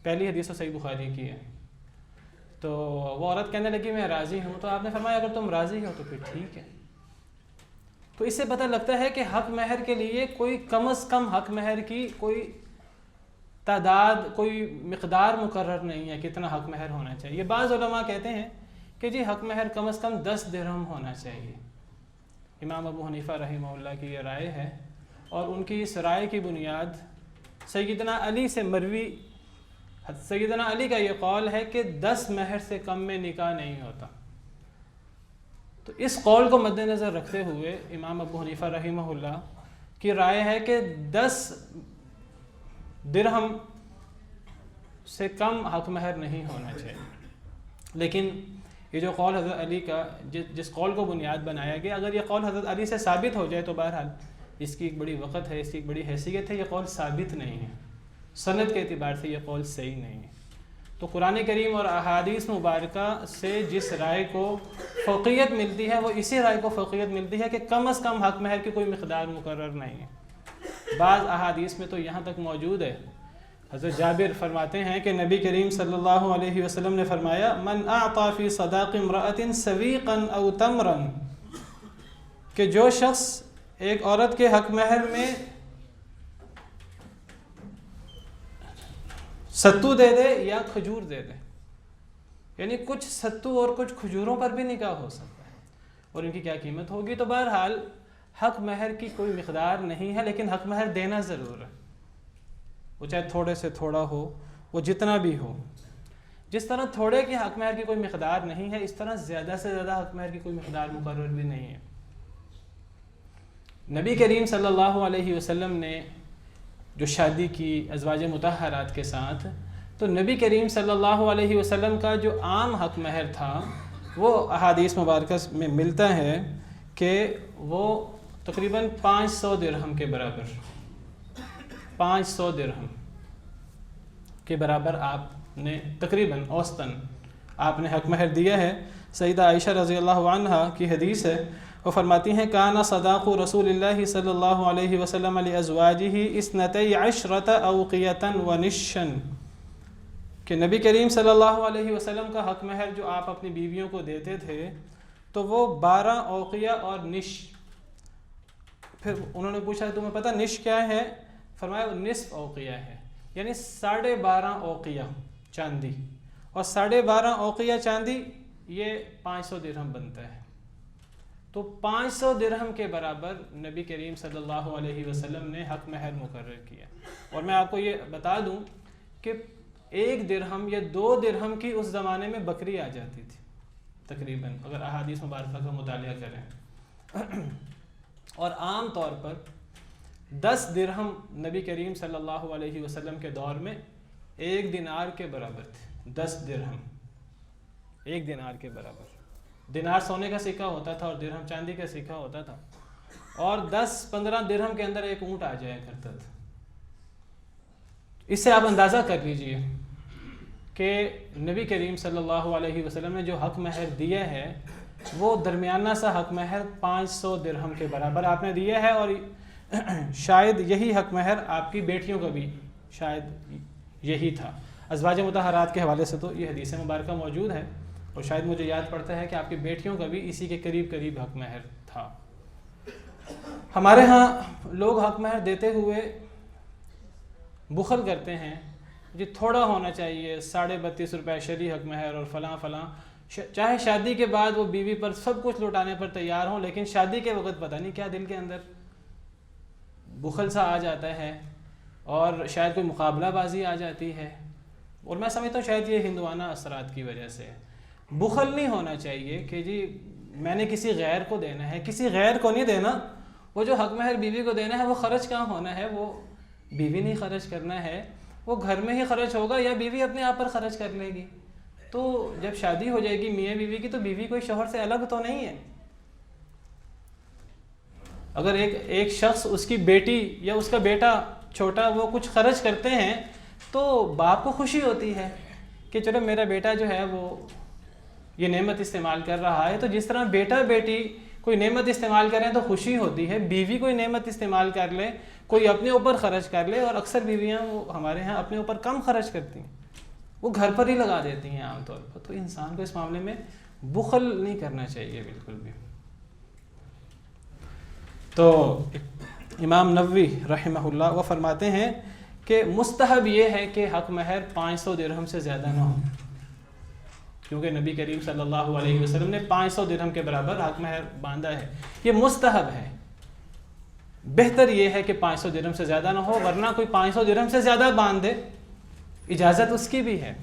پہلی حدیث تو صحیح بخاری کی ہے. تو وہ عورت کہنے لگی میں راضی ہوں. تو آپ نے فرمایا اگر تم راضی ہو تو پھر ٹھیک ہے. تو اس سے پتہ لگتا ہے کہ حق مہر کے لیے کوئی کم از کم حق مہر کی کوئی تعداد، کوئی مقدار مقرر نہیں ہے کتنا حق مہر ہونا چاہیے. بعض علماء کہتے ہیں کہ جی حق مہر کم از کم 10 درہم ہونا چاہیے. امام ابو حنیفہ رحمہ اللہ کی یہ رائے ہے، اور ان کی اس رائے کی بنیاد سیدنا علی سے مروی، سیدنا علی کا یہ قول ہے کہ 10 مہر سے کم میں نکاح نہیں ہوتا. تو اس قول کو مد نظر رکھتے ہوئے امام ابو حنیفہ رحمہ اللہ کی رائے ہے کہ 10 درہم سے کم حق مہر نہیں ہونا چاہیے. لیکن یہ جو قول حضرت علی کا جس قول کو بنیاد بنایا گیا، اگر یہ قول حضرت علی سے ثابت ہو جائے تو بہرحال اس کی ایک بڑی وقت ہے، اس کی ایک بڑی حیثیت ہے. یہ قول ثابت نہیں ہے، سند کے اعتبار سے یہ قول صحیح نہیں ہے. تو قرآن کریم اور احادیث مبارکہ سے جس رائے کو فوقیت ملتی ہے وہ اسی رائے کو فوقیت ملتی ہے کہ کم از کم حق مہر کی کوئی مقدار مقرر نہیں ہے. بعض احادیث میں تو یہاں تک موجود ہے، حضرت جابر فرماتے ہیں کہ نبی کریم صلی اللہ علیہ وسلم نے فرمایا من اعطى فی صداق امرأة سویقا او تمرا، کہ جو شخص ایک عورت کے حق مہر میں ستو دے دے یا کھجور دے دے، یعنی کچھ ستو اور کچھ کھجوروں پر بھی نکاح ہو سکتا ہے، اور ان کی کیا قیمت ہوگی. تو بہرحال حق مہر کی کوئی مقدار نہیں ہے، لیکن حق مہر دینا ضرور ہے، وہ چاہے تھوڑے سے تھوڑا ہو، وہ جتنا بھی ہو. جس طرح تھوڑے کی حق مہر کی کوئی مقدار نہیں ہے، اس طرح زیادہ سے زیادہ حق مہر کی کوئی مقدار مقرر بھی نہیں ہے. نبی کریم صلی اللہ علیہ وسلم نے جو شادی کی ازواج مطہرات کے ساتھ، تو نبی کریم صلی اللہ علیہ وسلم کا جو عام حق مہر تھا وہ احادیث مبارکہ میں ملتا ہے کہ وہ تقریباً 500 درہم کے برابر، 500 درہم کے برابر آپ نے تقریباً اوسطاً آپ نے حق مہر دیا ہے. سیدہ عائشہ رضی اللہ عنہا کی حدیث ہے، وہ فرماتی ہیں کانا صداق رسول اللہ صلی اللہ علیہ وسلم لازواجہ 12 اوقیۃ ونشا، کہ نبی کریم صلی اللہ علیہ وسلم کا حق مہر جو آپ اپنی بیویوں کو دیتے تھے تو وہ 12 اوقیہ اور نش. پھر انہوں نے پوچھا تمہیں پتہ نش کیا ہے؟ فرمایا نصف اوقیہ ہے، یعنی 12.5 اوقیہ چاندی، اور 12.5 اوقیہ چاندی یہ 500 درہم بنتا ہے. تو 500 درہم کے برابر نبی کریم صلی اللہ علیہ وسلم نے حق مہر مقرر کیا. اور میں آپ کو یہ بتا دوں کہ 1 درہم یا 2 درہم کی اس زمانے میں بکری آ جاتی تھی تقریباً، اگر احادیث مبارکہ کا مطالعہ کریں. اور عام طور پر 10 درہم نبی کریم صلی اللہ علیہ وسلم کے دور میں 1 دینار کے برابر تھے. 10 درہم 1 دینار کے برابر. دینار سونے کا سکہ ہوتا تھا اور درہم چاندی کا سکہ ہوتا تھا، اور 10-15 درہم کے اندر ایک اونٹ آ جایا کرتا تھا. اس سے آپ اندازہ کر لیجئے کہ نبی کریم صلی اللہ علیہ وسلم نے جو حق مہر دیا ہے وہ درمیانہ سا حق مہر 500 درہم کے برابر آپ نے دیا ہے. اور شاید یہی حق مہر آپ کی بیٹیوں کا بھی شاید یہی تھا. ازواج مطہرات کے حوالے سے تو یہ حدیث مبارکہ موجود ہے، اور شاید مجھے یاد پڑتا ہے کہ آپ کی بیٹیوں کا بھی اسی کے قریب قریب حق مہر تھا۔ ہمارے ہاں لوگ حق مہر دیتے ہوئے بخل کرتے ہیں، جی تھوڑا ہونا چاہیے، 32.5 روپے شرعی حق مہر اور فلاں فلاں، چاہے شادی کے بعد وہ بیوی پر سب کچھ لوٹانے پر تیار ہوں، لیکن شادی کے وقت پتہ نہیں کیا دل کے اندر بخل سا آ جاتا ہے، اور شاید کوئی مقابلہ بازی آ جاتی ہے، اور میں سمجھتا ہوں شاید یہ ہندوانہ اثرات کی وجہ سے ہے۔ بخل نہیں ہونا چاہیے کہ جی میں نے کسی غیر کو دینا ہے، کسی غیر کو نہیں دینا، وہ جو حق مہر بیوی کو دینا ہے وہ خرچ کہاں ہونا ہے، وہ بیوی نہیں خرچ کرنا ہے، وہ گھر میں ہی خرچ ہوگا یا بیوی اپنے آپ پر خرچ کر لے گی۔ تو جب شادی ہو جائے گی میاں بیوی کی تو بیوی کوئی شوہر سے الگ تو نہیں ہے۔ اگر ایک شخص، اس کی بیٹی یا اس کا بیٹا چھوٹا، وہ کچھ خرچ کرتے ہیں تو باپ کو خوشی ہوتی ہے کہ چلو میرا بیٹا جو ہے وہ یہ نعمت استعمال کر رہا ہے۔ تو جس طرح بیٹا بیٹی کوئی نعمت استعمال کریں تو خوشی ہوتی ہے، بیوی کوئی نعمت استعمال کر لے، کوئی اپنے اوپر خرچ کر لے، اور اکثر بیویاں وہ ہمارے ہاں اپنے اوپر کم خرچ کرتی ہیں، وہ گھر پر ہی لگا دیتی ہیں عام طور پر۔ تو انسان کو اس معاملے میں بخل نہیں کرنا چاہیے بالکل بھی۔ تو امام نووی رحمہ اللہ وہ فرماتے ہیں کہ مستحب یہ ہے کہ حق مہر 500 درہم سے زیادہ نہ ہو، کیونکہ نبی کریم صلی اللہ علیہ وسلم نے 500 درہم کے برابر حق مہر باندھا ہے، یہ مستحب ہے۔ بہتر یہ ہے کہ 500 درہم سے زیادہ نہ ہو، ورنہ کوئی 500 درہم سے زیادہ باندھ دے، اجازت اس کی بھی ہے۔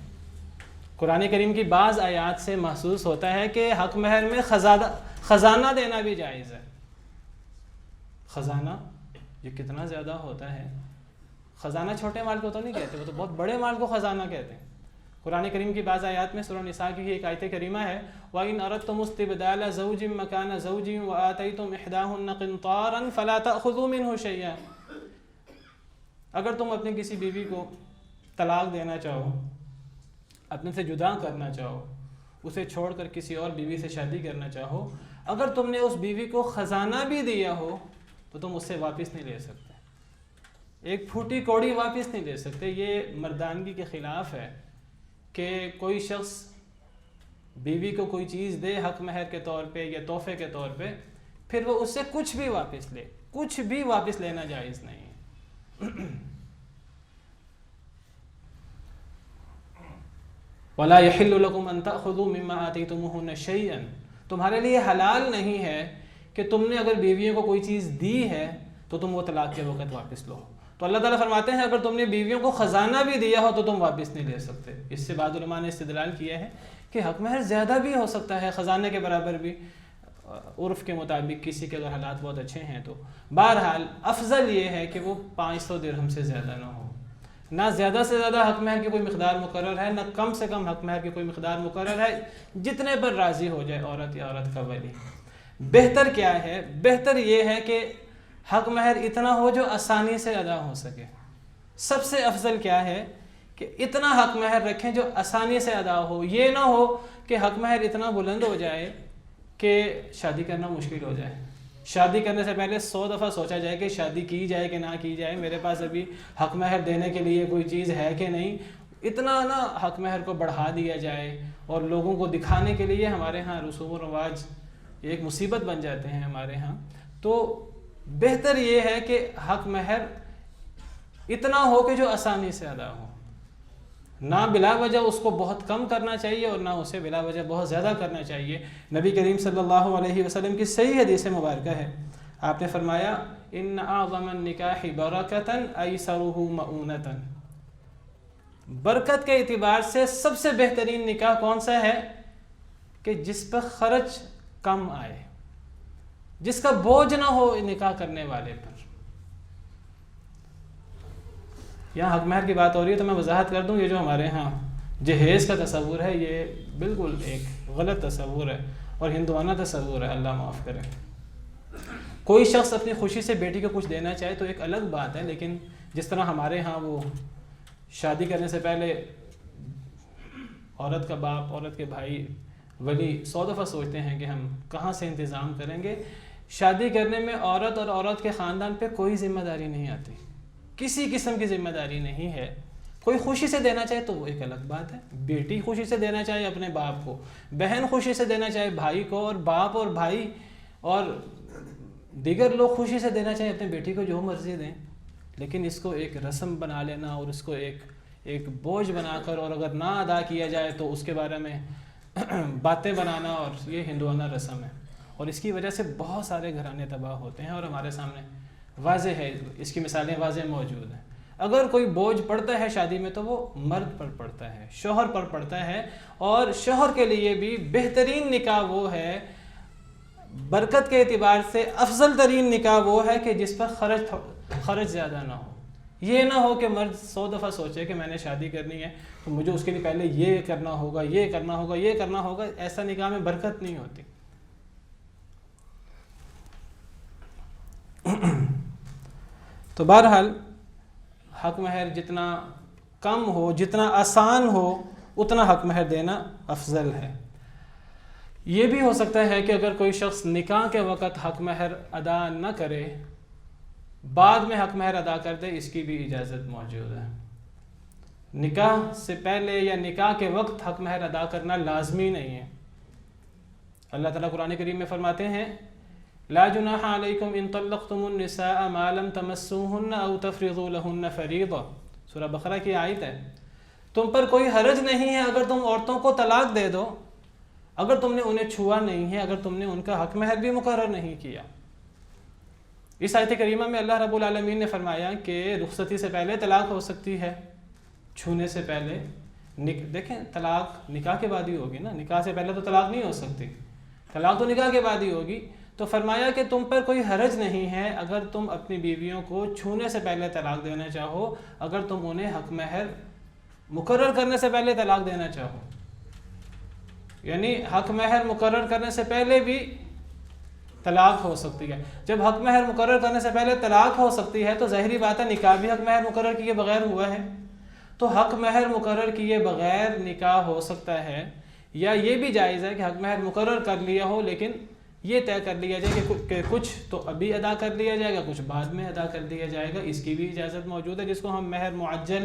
قرآن کریم کی بعض آیات سے محسوس ہوتا ہے کہ حق مہر میں خزانہ دینا بھی جائز ہے۔ خزانہ یہ کتنا زیادہ ہوتا ہے، خزانہ چھوٹے مال کو تو نہیں کہتے، وہ تو بہت بڑے مال کو خزانہ کہتے ہیں۔ قرآن کریم کی بعض آیات میں سورہ نساء کی ایک آیت کریمہ ہے، وَإِنْ أَرَدْتُمُ اسْتِبْدَالَ زَوْجٍ مَكَانَ زَوْجٍ وَآتَيْتُمْ إِحْدَاهُنَّ قِنْطَارًا فَلَا تَأْخُذُوا مِنْهُ شَيْئًا۔ اگر تم اپنے کسی بیوی کو طلاق دینا چاہو، اپنے سے جدا کرنا چاہو، اسے چھوڑ کر کسی اور بیوی سے شادی کرنا چاہو، اگر تم نے اس بیوی کو خزانہ بھی دیا ہو تو تم اس سے واپس نہیں لے سکتے، ایک پھوٹی کوڑی واپس نہیں لے سکتے۔ یہ مردانگی کے خلاف ہے کہ کوئی شخص بیوی کو کوئی چیز دے حق مہر کے طور پہ یا تحفے کے طور پہ، پھر وہ اس سے کچھ بھی واپس لے، کچھ بھی واپس لینا جائز نہیں ہے۔ وَلَا يَحِلُّ لَكُمْ أَن تَأْخُذُوا مِمَّا آتَيْتُمُوهُنَّ شَيْئًا، تمہارے لیے حلال نہیں ہے کہ تم نے اگر بیویوں کو کوئی چیز دی ہے تو تم وہ طلاق کے وقت واپس لو۔ تو اللہ تعالیٰ فرماتے ہیں اگر تم نے بیویوں کو خزانہ بھی دیا ہو تو تم واپس نہیں لے سکتے۔ اس سے بعض علماء نے استدلال کیا ہے کہ حق مہر زیادہ بھی ہو سکتا ہے، خزانے کے برابر بھی، عرف کے مطابق کسی کے اگر حالات بہت اچھے ہیں تو۔ بہرحال افضل یہ ہے کہ وہ 500 درہم سے زیادہ نہ ہو، نہ زیادہ سے زیادہ حق مہر کی کوئی مقدار مقرر ہے، نہ کم سے کم حق مہر کی کوئی مقدار مقرر ہے، جتنے پر راضی ہو جائے عورت یا عورت کا ولی۔ بہتر کیا ہے؟ بہتر یہ ہے کہ حق مہر اتنا ہو جو آسانی سے ادا ہو سکے۔ سب سے افضل کیا ہے کہ اتنا حق مہر رکھیں جو آسانی سے ادا ہو، یہ نہ ہو کہ حق مہر اتنا بلند ہو جائے کہ شادی کرنا مشکل ہو جائے، شادی کرنے سے پہلے 100 دفعہ سوچا جائے کہ شادی کی جائے کہ نہ کی جائے، میرے پاس ابھی حق مہر دینے کے لیے کوئی چیز ہے کہ نہیں، اتنا نہ حق مہر کو بڑھا دیا جائے، اور لوگوں کو دکھانے کے لیے ہمارے ہاں رسوم و رواج ایک مصیبت بن جاتے ہیں ہمارے ہاں۔ تو بہتر یہ ہے کہ حق مہر اتنا ہو کہ جو آسانی سے ادا ہو، نہ بلا وجہ اس کو بہت کم کرنا چاہیے اور نہ اسے بلا وجہ بہت زیادہ کرنا چاہیے۔ نبی کریم صلی اللہ علیہ وسلم کی صحیح حدیث مبارکہ ہے، آپ نے فرمایا ان اعظم النکاح برکۃ ایسرہ مؤونۃ، برکت کے اعتبار سے سب سے بہترین نکاح کون سا ہے کہ جس پر خرچ کم آئے، جس کا بوجھ نہ ہو نکاح کرنے والے پر۔ یہاں حق مہر کی بات ہو رہی ہے تو میں وضاحت کر دوں، یہ جو ہمارے ہاں جہیز کا تصور ہے یہ بالکل ایک غلط تصور ہے اور ہندوانہ تصور ہے، اللہ معاف کرے۔ کوئی شخص اپنی خوشی سے بیٹی کو کچھ دینا چاہے تو ایک الگ بات ہے، لیکن جس طرح ہمارے ہاں وہ شادی کرنے سے پہلے عورت کا باپ، عورت کے بھائی، ولی 100 دفعہ سوچتے ہیں کہ ہم کہاں سے انتظام کریں گے، شادی کرنے میں عورت اور عورت کے خاندان پہ کوئی ذمہ داری نہیں آتی، کسی قسم کی ذمہ داری نہیں ہے۔ کوئی خوشی سے دینا چاہے تو وہ ایک الگ بات ہے، بیٹی خوشی سے دینا چاہے اپنے باپ کو، بہن خوشی سے دینا چاہے بھائی کو، اور باپ اور بھائی اور دیگر لوگ خوشی سے دینا چاہے اپنے بیٹی کو، جو مرضی دیں، لیکن اس کو ایک رسم بنا لینا اور اس کو ایک بوجھ بنا کر، اور اگر نہ ادا کیا جائے تو اس کے بارے میں باتیں بنانا، اور یہ ہندوانہ رسم ہے، اور اس کی وجہ سے بہت سارے گھرانے تباہ ہوتے ہیں، اور ہمارے سامنے واضح ہے، اس کی مثالیں واضح موجود ہیں۔ اگر کوئی بوجھ پڑتا ہے شادی میں تو وہ مرد پر پڑتا ہے، شوہر پر پڑتا ہے، اور شوہر کے لیے بھی بہترین نکاح وہ ہے، برکت کے اعتبار سے افضل ترین نکاح وہ ہے کہ جس پر خرچ زیادہ نہ ہو۔ یہ نہ ہو کہ مرد 100 دفعہ سوچے کہ میں نے شادی کرنی ہے تو مجھے اس کے لیے پہلے یہ کرنا ہوگا، یہ کرنا ہوگا، یہ کرنا ہوگا، ایسا نکاح میں برکت نہیں ہوتی۔ تو بہرحال حق مہر جتنا کم ہو، جتنا آسان ہو، اتنا حق مہر دینا افضل ہے۔ یہ بھی ہو سکتا ہے کہ اگر کوئی شخص نکاح کے وقت حق مہر ادا نہ کرے، بعد میں حق مہر ادا کر دے، اس کی بھی اجازت موجود ہے۔ نکاح سے پہلے یا نکاح کے وقت حق مہر ادا کرنا لازمی نہیں ہے۔ اللہ تعالیٰ قرآن کریم میں فرماتے ہیں لا جناح علیکم ان طلقتم النساء ما لم تمسوهن او تفرضوا لهن فریضہ، سورہ بقرہ کی آیت ہے۔ تم پر کوئی حرج نہیں ہے اگر تم عورتوں کو طلاق دے دو، اگر تم نے انہیں چھوا نہیں ہے، اگر تم نے ان کا حق مہر بھی مقرر نہیں کیا۔ اس آیت کریمہ میں اللہ رب العالمین نے فرمایا کہ رخصتی سے پہلے طلاق ہو سکتی ہے، چھونے سے پہلے۔ دیکھیں طلاق نکاح کے بعد ہی ہوگی نا، نکاح سے پہلے تو طلاق نہیں ہو سکتی، طلاق تو نکاح کے بعد ہی ہوگی۔ تو فرمایا کہ تم پر کوئی حرج نہیں ہے اگر تم اپنی بیویوں کو چھونے سے پہلے طلاق دینا چاہو، اگر تم انہیں حق مہر مقرر کرنے سے پہلے طلاق دینا چاہو۔ یعنی حق مہر مقرر کرنے سے پہلے بھی طلاق ہو سکتی ہے۔ جب حق مہر مقرر کرنے سے پہلے طلاق ہو سکتی ہے تو ظاہری بات ہے نکاح بھی حق مہر مقرر کیے بغیر ہوا ہے، تو حق مہر مقرر کیے بغیر نکاح ہو سکتا ہے، یا یہ بھی جائز ہے کہ حق مہر مقرر کر لیا ہو لیکن یہ طے کر لیا جائے کہ کچھ تو ابھی ادا کر لیا جائے گا، کچھ بعد میں ادا کر دیا جائے گا، اس کی بھی اجازت موجود ہے، جس کو ہم مہر معجل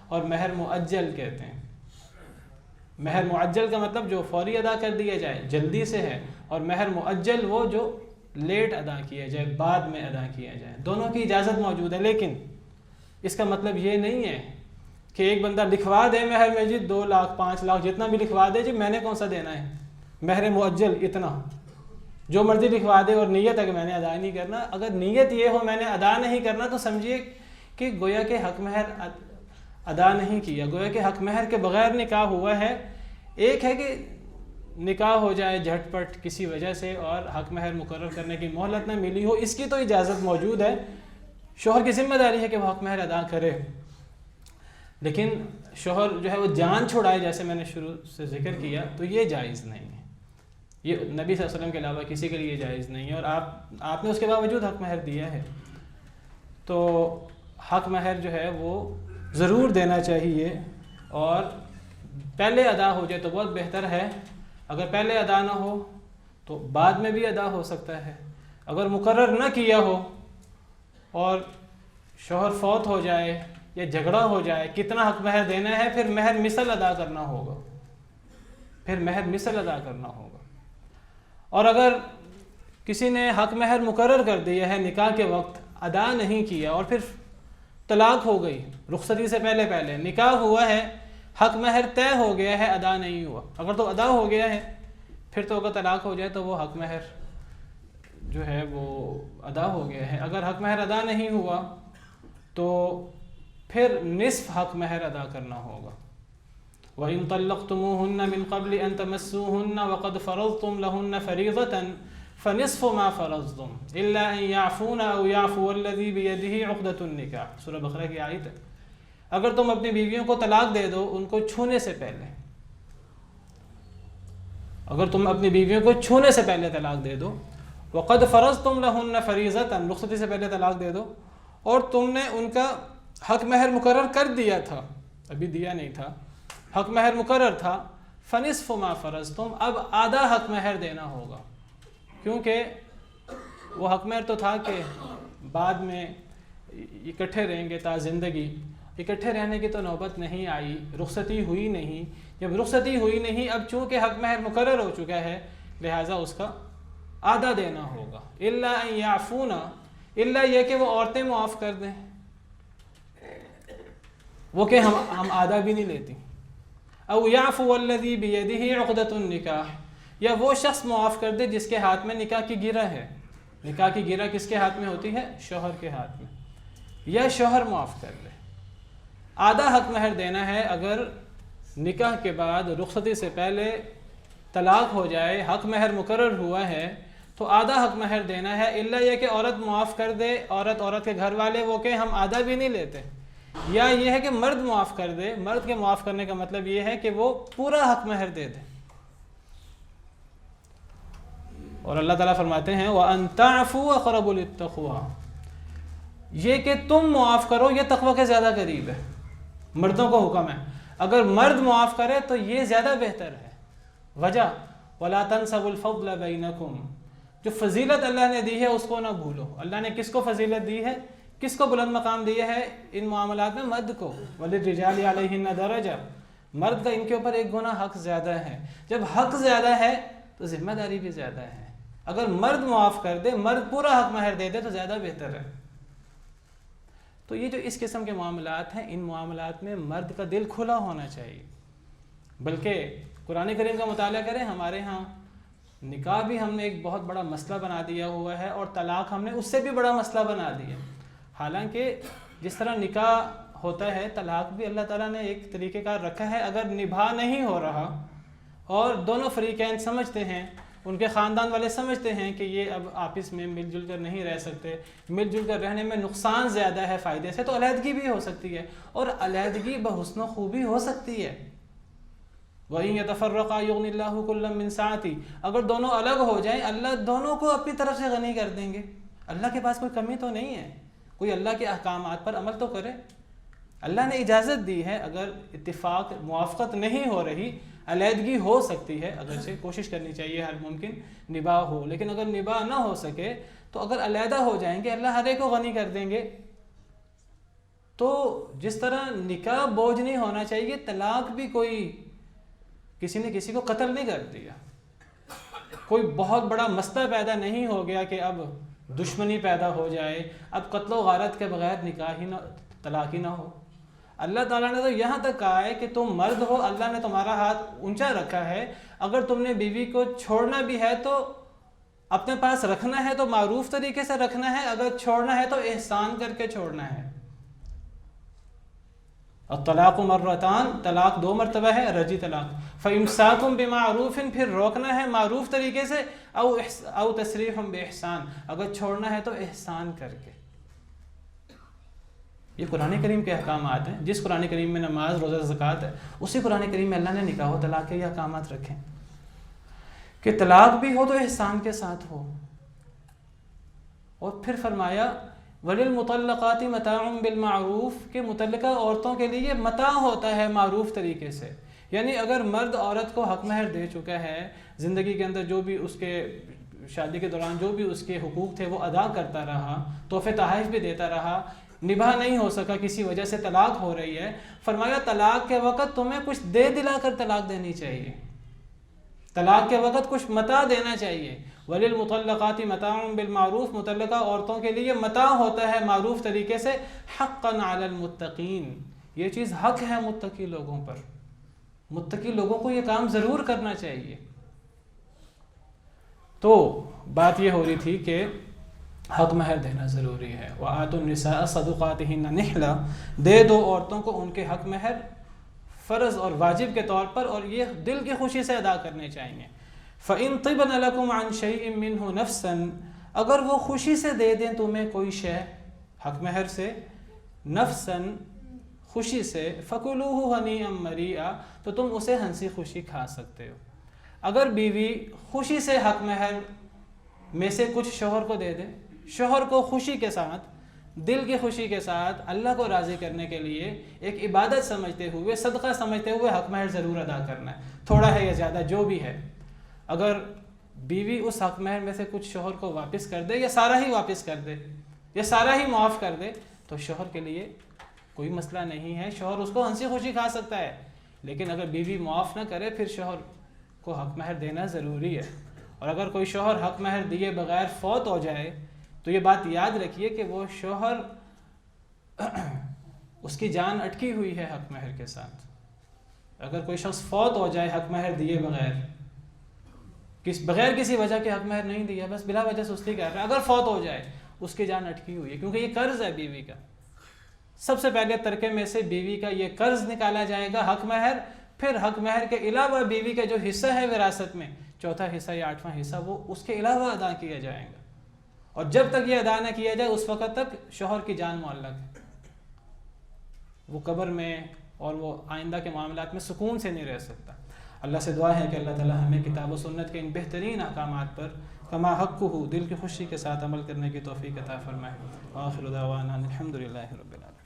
اور مہر مؤجل کہتے ہیں۔ مہر معجل کا مطلب جو فوری ادا کر دیا جائے، جلدی سے ہے، اور مہر مؤجل وہ جو لیٹ ادا کیا جائے، بعد میں ادا کیا جائے، دونوں کی اجازت موجود ہے۔ لیکن اس کا مطلب یہ نہیں ہے کہ ایک بندہ لکھوا دے مہر میں جی 2 لاکھ 5 لاکھ جتنا بھی لکھوا دے، جی میں نے کون سا دینا ہے، مہر معجل اتنا جو مرضی لکھوا دے، اور نیت ہے کہ میں نے ادا نہیں کرنا۔ اگر نیت یہ ہو میں نے ادا نہیں کرنا تو سمجھیے کہ گویا کہ حق مہر ادا نہیں کیا، گویا کہ حق مہر کے بغیر نکاح ہوا ہے۔ ایک ہے کہ نکاح ہو جائے جھٹ پٹ کسی وجہ سے اور حق مہر مقرر کرنے کی مہلت نہ ملی ہو، اس کی تو اجازت موجود ہے، شوہر کی ذمہ داری ہے کہ وہ حق مہر ادا کرے۔ لیکن شوہر جو ہے وہ جان چھڑائے، جیسے میں نے شروع سے ذکر کیا، تو یہ جائز نہیں ہے، یہ نبی صلی اللہ علیہ وسلم کے علاوہ کسی کے لیے جائز نہیں ہے، اور آپ نے اس کے باوجود حق مہر دیا ہے، تو حق مہر جو ہے وہ ضرور دینا چاہیے، اور پہلے ادا ہو جائے تو بہت بہتر ہے۔ اگر پہلے ادا نہ ہو تو بعد میں بھی ادا ہو سکتا ہے۔ اگر مقرر نہ کیا ہو اور شوہر فوت ہو جائے یا جھگڑا ہو جائے، کتنا حق مہر دینا ہے، پھر مہر مثل ادا کرنا ہوگا، پھر مہر مثل ادا کرنا ہوگا۔ اور اگر کسی نے حق مہر مقرر کر دیا ہے نکاح کے وقت، ادا نہیں کیا، اور پھر طلاق ہو گئی رخصتی سے پہلے نکاح ہوا ہے، حق مہر طے ہو گیا ہے، ادا نہیں ہوا، اگر تو ادا ہو گیا ہے پھر تو اگر طلاق ہو جائے تو وہ حق مہر جو ہے وہ ادا ہو گیا ہے۔ اگر حق مہر ادا نہیں ہوا تو پھر نصف حق مہر ادا کرنا ہوگا۔ وَإِن طَلَّقْتُمُوهُنَّ مِن قَبْلِ أَن تَمَسُّوهُنَّ وَقَدْ فَرَضْتُمْ لَهُنَّ فَرِيضَةً فَنِصْفُ مَا فَرَضْتُمْ إِلَّا أَن يَعْفُونَ أَوْ يَعْفُوَ الَّذِي بِيَدِهِ عُقْدَةُ النِّكَاحِ، سورہ بقرہ کی آیت ہے۔ اگر تم اپنی بیویوں کو طلاق دے دو ان کو چھونے سے پہلے، اگر تم اپنی بیویوں کو چھونے سے پہلے طلاق دے دو، وَقَدْ فَرَضْتُمْ لَهُنَّ فَرِيضَةً، رخصتی سے پہلے طلاق دے دو، اور تم نے ان کا حق مہر مقرر کر دیا تھا، ابھی دیا نہیں تھا، حق مہر مقرر تھا، فَنِصْفُ مَا فَرَضْتُمْ، اب آدھا حق مہر دینا ہوگا، کیونکہ وہ حق مہر تو تھا کہ بعد میں اکٹھے رہیں گے تا زندگی، اکٹھے رہنے کی تو نوبت نہیں آئی، رخصتی ہوئی نہیں. جب رخصتی ہوئی نہیں، اب چونکہ حق مہر مقرر ہو چکا ہے لہٰذا اس کا آدھا دینا ہوگا. الا ان یعفون، الا یہ کہ وہ عورتیں معاف کر دیں، وہ کہ ہم آدھا بھی نہیں لیتی. او یعفو الذی بیدہ عقدۃ النکاح، یا وہ شخص معاف کر دے جس کے ہاتھ میں نکاح کی گرہ ہے. نکاح کی گرہ کس کے ہاتھ میں ہوتی ہے؟ شوہر کے ہاتھ میں. یا شوہر معاف کر دے. آدھا حق مہر دینا ہے اگر نکاح کے بعد رخصتی سے پہلے طلاق ہو جائے، حق مہر مقرر ہوا ہے تو آدھا حق مہر دینا ہے. الا یہ کہ عورت معاف کر دے، عورت کے گھر والے وہ کہ ہم آدھا بھی نہیں لیتے. یا یہ ہے کہ مرد معاف کر دے. مرد کے معاف کرنے کا مطلب یہ ہے کہ وہ پورا حق مہر دے دے. اور اللہ تعالیٰ فرماتے ہیں وَأَن تَعْفُوا أَقْرَبُ لِلتَّقْوَىٰ، یہ کہ تم معاف کرو یہ تقوی کے زیادہ قریب ہے. مردوں کو حکم ہے، اگر مرد معاف کرے تو یہ زیادہ بہتر ہے. وجہ وَلَا تَنْسَوُا الْفَضْلَ بَيْنَكُمْ، جو فضیلت اللہ نے دی ہے اس کو نہ بھولو. اللہ نے کس کو فضیلت دی ہے، کس کو بلند مقام دیا ہے ان معاملات میں؟ مرد کو. وَلِلرِّجَالِ عَلَيْهِنَّ دَرَجَةٌ، مرد کا ان کے اوپر ایک گنا حق زیادہ ہے. جب حق زیادہ ہے تو ذمہ داری بھی زیادہ ہے. اگر مرد معاف کر دے، مرد پورا حق مہر دے دے تو زیادہ بہتر ہے. تو یہ جو اس قسم کے معاملات ہیں، ان معاملات میں مرد کا دل کھلا ہونا چاہیے. بلکہ قرآن کریم کا مطالعہ کریں، ہمارے ہاں نکاح بھی ہم نے ایک بہت بڑا مسئلہ بنا دیا ہوا ہے، اور طلاق ہم نے اس سے بھی بڑا مسئلہ بنا دیا. حالانکہ جس طرح نکاح ہوتا ہے طلاق بھی اللہ تعالیٰ نے ایک طریقہ کار رکھا ہے. اگر نبھا نہیں ہو رہا اور دونوں فریقین سمجھتے ہیں، ان کے خاندان والے سمجھتے ہیں کہ یہ اب آپس میں مل جل کر نہیں رہ سکتے، مل جل کر رہنے میں نقصان زیادہ ہے فائدے سے، تو علیحدگی بھی ہو سکتی ہے. اور علیحدگی بحسن و خوبی ہو سکتی ہے. وَإِن يَتَفَرَّقَا يُغْنِ اللَّهُ كُلًّا مِّن سَعَتِهِ، اگر دونوں الگ ہو جائیں اللہ دونوں کو اپنی طرف سے غنی کر دیں گے. اللہ کے پاس کوئی کمی تو نہیں ہے، کوئی اللہ کے احکامات پر عمل تو کرے. اللہ نے اجازت دی ہے، اگر اتفاق موافقت نہیں ہو رہی علیحدگی ہو سکتی ہے، اگرچہ کوشش کرنی چاہیے ہر ممکن نباہ ہو. لیکن اگر نباہ نہ ہو سکے تو اگر علیحدہ ہو جائیں گے اللہ ہر ایک کو غنی کر دیں گے. تو جس طرح نکاح بوجھ نہیں ہونا چاہیے، طلاق بھی کوئی کسی نے کسی کو قتل نہیں کر دیا، کوئی بہت بڑا مسئلہ پیدا نہیں ہو گیا کہ اب دشمنی پیدا ہو جائے، اب قتل و غارت کے بغیر نکاح ہی نہ، طلاق ہی نہ ہو. اللہ تعالیٰ نے تو یہاں تک کہا ہے کہ تم مرد ہو، اللہ نے تمہارا ہاتھ اونچا رکھا ہے، اگر تم نے بیوی کو چھوڑنا بھی ہے تو اپنے پاس رکھنا ہے تو معروف طریقے سے رکھنا ہے، اگر چھوڑنا ہے تو احسان کر کے چھوڑنا ہے. الطلاق مرتان، طلاق 2 مرتبہ ہے، رجی طلاق. فَإِمْسَاكُمْ بِمَعْرُوفٍ، پھر روکنا ہے معروف طریقے سے، او تسریح بِإِحسان، اگر چھوڑنا ہے تو احسان کر کے. یہ قرآن کریم کے احکامات ہیں. جس قرآن کریم میں نماز، روزہ، زکوٰۃ ہے، اسی قرآن کریم میں اللہ نے نکاح و طلاق کے یہ احکامات رکھے کہ طلاق بھی ہو تو احسان کے ساتھ ہو. اور پھر فرمایا وَلِلْمُطَلَّقَاتِ مَتَاعٌ بِالْمَعْرُوفِ، کہ متعلقہ عورتوں کے لیے متاع ہوتا ہے معروف طریقے سے. یعنی اگر مرد عورت کو حق مہر دے چکا ہے، زندگی کے اندر جو بھی اس کے شادی کے دوران جو بھی اس کے حقوق تھے وہ ادا کرتا رہا، تحفے تحائف بھی دیتا رہا، نبھا نہیں ہو سکا، کسی وجہ سے طلاق ہو رہی ہے، فرمایا طلاق کے وقت تمہیں کچھ دے دلا کر طلاق دینی چاہیے. طلاق کے وقت کچھ متاع دینا چاہیے. وَلِلْمُطَلَّقَاتِ مَتَاعٌ بِالْمَعْرُوفِ، متعلقہ عورتوں کے لیے متاع ہوتا ہے معروف طریقے سے. حَقًّا عَلَى الْمُتَّقِينَ، یہ چیز حق ہے متقی لوگوں پر. متقی لوگوں کو یہ کام ضرور کرنا چاہیے. تو بات یہ ہو رہی تھی کہ حق مہر دینا ضروری ہے. وَآتُوا النِّسَاءَ صَدُقَاتِهِنَّ نِحْلًا، دے دو عورتوں کو ان کے حق مہر فرض اور واجب کے طور پر، اور یہ دل کی خوشی سے ادا کرنے چاہیے. فَإِن طِبْنَ لَكُمْ عَنْ شَيْءٍ مِّنْهُ نَفْسًا، اگر وہ خوشی سے دے دیں تمہیں کوئی شے حق مہر سے، نفساً خوشی سے، فَكُلُوهُ هَنِيئًا مَرِيئًا، تو تم اسے ہنسی خوشی کھا سکتے ہو. اگر بیوی خوشی سے حق مہر میں سے کچھ شوہر کو دے دے، شوہر کو خوشی کے ساتھ، دل کی خوشی کے ساتھ اللہ کو راضی کرنے کے لیے ایک عبادت سمجھتے ہوئے، صدقہ سمجھتے ہوئے حق مہر ضرور ادا کرنا ہے، تھوڑا ہے یا زیادہ جو بھی ہے. اگر بیوی اس حق مہر میں سے کچھ شوہر کو واپس کر دے، یا سارا ہی واپس کر دے، یا سارا ہی معاف کر دے، تو شوہر کے لیے کوئی مسئلہ نہیں ہے، شوہر اس کو ہنسی خوشی کھا سکتا ہے، لیکن اگر بیوی معاف نہ کرے پھر شوہر کو حق مہر دینا ضروری ہے۔ اور اگر کوئی شوہر حق مہر دیے بغیر فوت ہو جائے تو یہ بات یاد رکھیے کہ وہ شوہر اس کی جان اٹکی ہوئی ہے حق مہر کے ساتھ۔ اگر کوئی شخص فوت ہو جائے حق مہر دیے بغیر کسی وجہ کے حق مہر نہیں دیا، بس بلا وجہ سستی کر رہا ہے، اگر فوت ہو جائے اس کی جان اٹکی ہوئی ہے، کیونکہ یہ قرض ہے بیوی کا۔ سب سے پہلے ترکے میں سے بیوی کا یہ قرض نکالا جائے گا، حق مہر، پھر حق مہر کے علاوہ بیوی کا جو حصہ ہے وراثت میں، چوتھا حصہ یا 8واں حصہ، وہ اس کے علاوہ ادا کیا جائے گا، اور جب تک یہ ادا نہ کیا جائے اس وقت تک شوہر کی جان معلق ہے، وہ قبر میں اور وہ آئندہ کے معاملات میں سکون سے نہیں رہ سکتا۔ اللہ سے دعا ہے کہ اللہ تعالی ہمیں کتاب و سنت کے ان بہترین احکامات پر کما حق ہو دل کی خوشی کے ساتھ عمل کرنے کی توفیق عطا فرمائے۔ آخر دعوانا الحمدللہ رب العالمین۔